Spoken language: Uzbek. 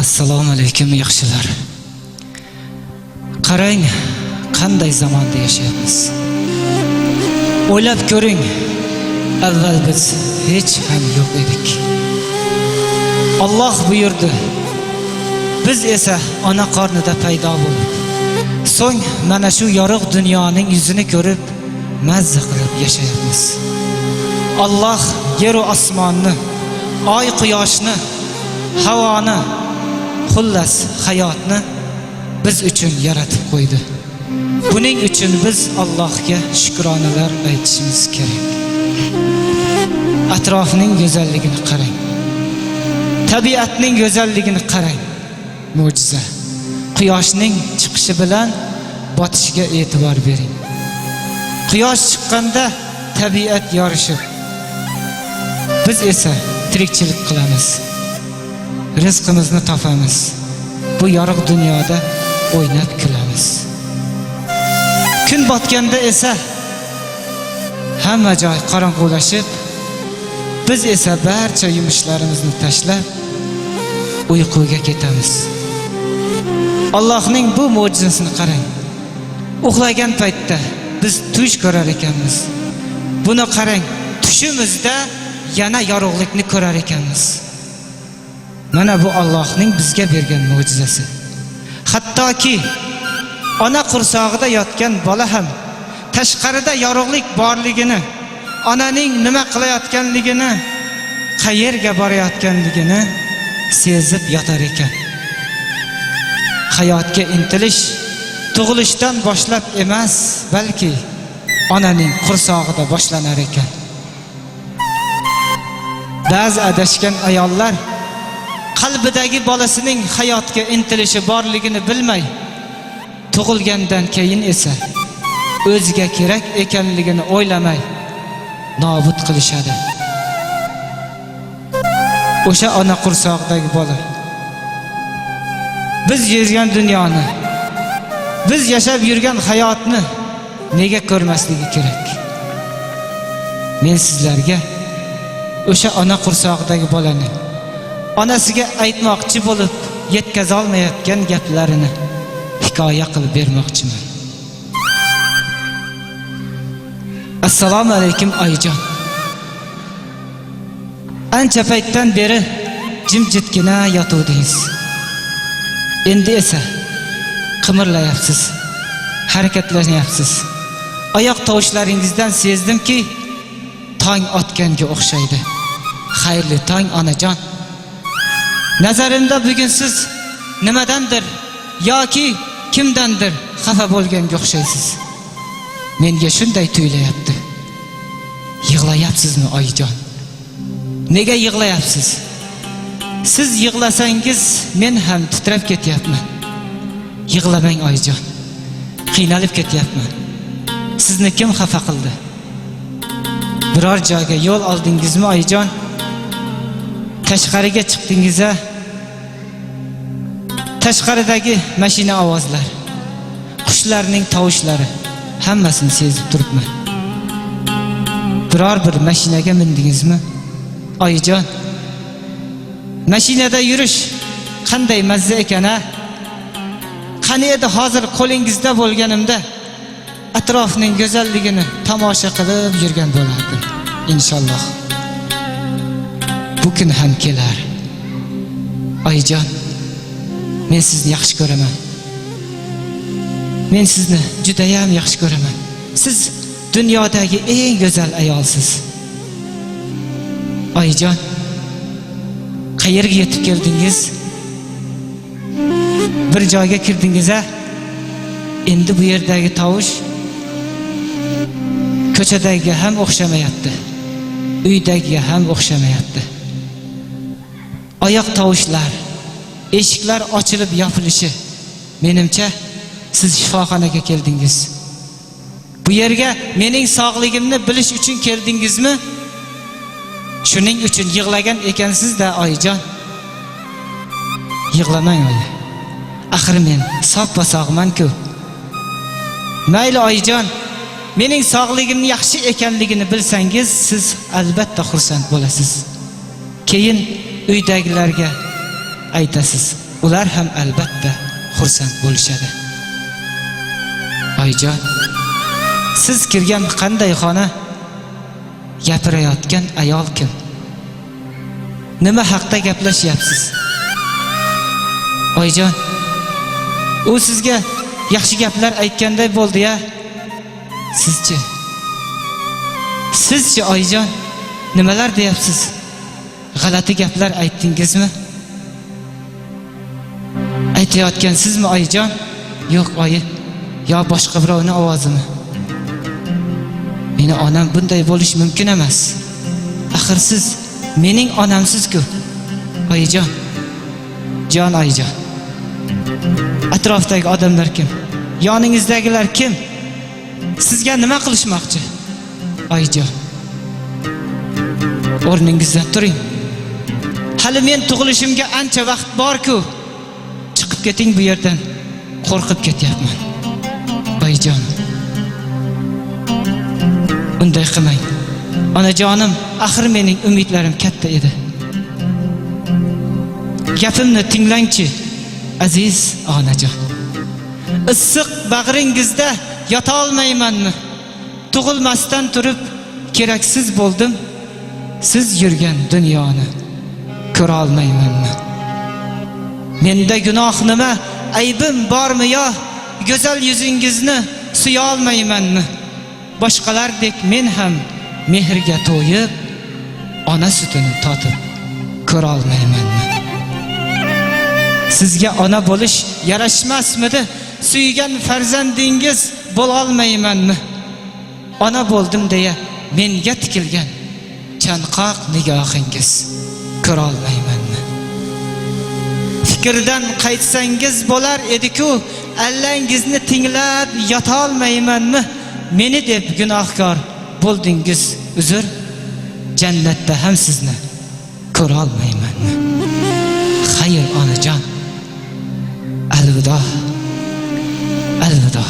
Assalomu alaykum yaxshilar. Qarang, qanday zamonda yashayapmiz. O'ylab ko'ring, avval biz hech ham yo'q edik. Alloh buyurdi. Biz esa ona qornida paydo bo'lib, so'ng mana shu yorug' dunyoning yuzini ko'rib, mazza qilib yashayapmiz. Alloh yer va osmonni, oy quyoshni, havoni, xullas hayotni biz uchun yaratib qo'ydi. Buning uchun biz Allohga shukronalar aytishimiz kerak. Atrofning go'zalligini qarang. Tabiatning go'zalligini qarang. Mo'jiza. Quyoshning chiqishi bilan botishiga e'tibor bering. Quyosh chiqqanda tabiat yorishib, biz esa tirikchilik qilamiz. Rizqimizni topamiz. Bu yorug' dunyoda o'ynab kulamiz. Kun botganda esa hamma joy qorong'ulashib, biz esa barcha yumushlarimizni tashlab uyquga ketamiz. Allohning bu mo'jizasini qarang. Uxlagan paytda biz tush ko'rar ekanmiz. Buni qarang, tushimizda yana yorug'likni ko'rar ekanmiz. Mana bu Allohning bizga bergan mo'jizasi. Hattoki ona qursog'ida yotgan bola ham tashqarida yorug'lik borligini, onaning nima qilayotganligini, qayerga borayotganligini sezib yotar ekan. Hayotga intilish tug'ilishdan boshlab emas, balki onaning qursog'ida boshlanar ekan. Ba'zi adashgan ayollar qalbidagi bolasining hayotga intilishi borligini bilmay, tug'ilgandan keyin esa o'ziga kerak ekanligini o'ylamay nobud qilishadi. O'sha ona qursog'idagi bola biz yurgan dunyoni, biz yashab yurgan hayotni nega ko'rmasligi kerak? Men sizlarga o'sha ona qursog'idagi bolani onasiga aytmoqchi bo'lib yetkaza olmayotgan gaplarini hikoya qilib bermoqchiman. Assalomu alaykum oyijon. Ancha paytdan beri jimjitgina yotuvdingiz. Endi esa qimirlayapsiz, harakatlanyapsiz. Oyoq tovushlaringizdan sezdimki, tong otganga o'xshaydi. Xayrli tong onajon. Nazarimda bugun siz nimadandir yoki kimdandir xafa bo'lganga o'xshaysiz. Menga shunday tuyulayapti. Yig'layapsizmi oyijon? Nega yig'layapsiz? Siz yig'lasangiz men ham titrab ketyapman. Yig'lamang oyijon. Qiynalib ketyapman. Sizni kim xafa qildi? Biror joyga yo'l oldingizmi oyijon? Tashqariga chiqdingiz-a? Tashqaridagi mashina ovozlar, qushlarning tovushlari hammasini sezib turibman. Biror bir mashinaga mindingizmi? Oyijon, mashinada yurish qanday mazza ekan-a? Qani edi hozir qo'lingizda bo'lganimda atrofning go'zalligini tomosha qilib yurgan bo'lardim. Inshaalloh. Bu kun ham kelar. Oyijon, men sizni yaxshi ko'raman. Men sizni juda ham yaxshi ko'raman. Siz dunyodagi eng go'zal ayolsiz. Oyijon, qayerga yetib keldingiz? Bir joyga kirdingiz-a? Endi bu yerdagi tovush ko'chadagiga ham o'xshamayapti. Uydagiga ham o'xshamayapti. Oyoq tovushlar, eshiklar ochilib yopilishi. Menimcha siz shifoxonaga keldingiz. Bu yerga mening sog'ligimni bilish uchun keldingizmi? Shuning uchun yig'lagan ekansiz-da oyijon. Yig'lamang oyi. Axir men soppa sog'man-ku. Mayli oyijon, mening sog'ligimni yaxshi ekanligini bilsangiz, siz albatta xursand bo'lasiz. Keyin uydagilarga aytasiz. ular ham albatta xursand bo'lishadi. Oyijon, siz kirgan qanday xona? Gapirayotgan ayol kim? Nima haqda gaplashyapsiz? Oyijon, u sizga yaxshi gaplar aytganday bo'ldi-ya. Sizchi oyijon, nimalar deyapsiz? G'alati gaplar aytdingizmi? Aytayotgansizmi oyijon? Yo'q oyi, yo boshqa birovning ovozimi? Meni onam bunday bo'lish mumkin emas. Axir siz mening onamsiz-ku. Oyijon, jon oyijon. Atrofdagi odamlar kim? Yoningizdagilar kim? Sizga nima qilishmoqchi? Oyijon, o'rningizdan turing. Hali men tug'ilishimga ancha vaqt bor-ku. Chiqib keting bu yerdan. Qo'rqib ketyapman. Oyijon, unday qilmang. Onajonim, axir mening umidlarim katta edi. Gapimni tinglangchi, aziz onajon. Issiq bag'ringizda yota olmaymanmi? Tug'ilmasdan turib keraksiz bo'ldim. Siz yurgan dunyoni ko'ra olmaymanmi? Menda gunoh nima? Aybim bormi yo? Go'zal yuzingizni suya olmaymanmi? Boshqalardek men ham mehrga to'yib, ona sutini totib ko'ra olmaymanmi? Sizga ona bo'lish yarashmasmidi? Suygan farzandingiz bo'la olmaymanmi? Ona bo'ldim deya menga tikilgan chanqoq nigohingiz ko'ra olmaymanmi? Fikrdan qaytsangiz bo'lar edi-ku, allangizni tinglab yota olmaymanmi? Meni deb gunohkor bo'ldingiz, uzr. Jannatda ham sizni ko'ra olmaymanmi? Xayr onajon. Alvido. Alvido.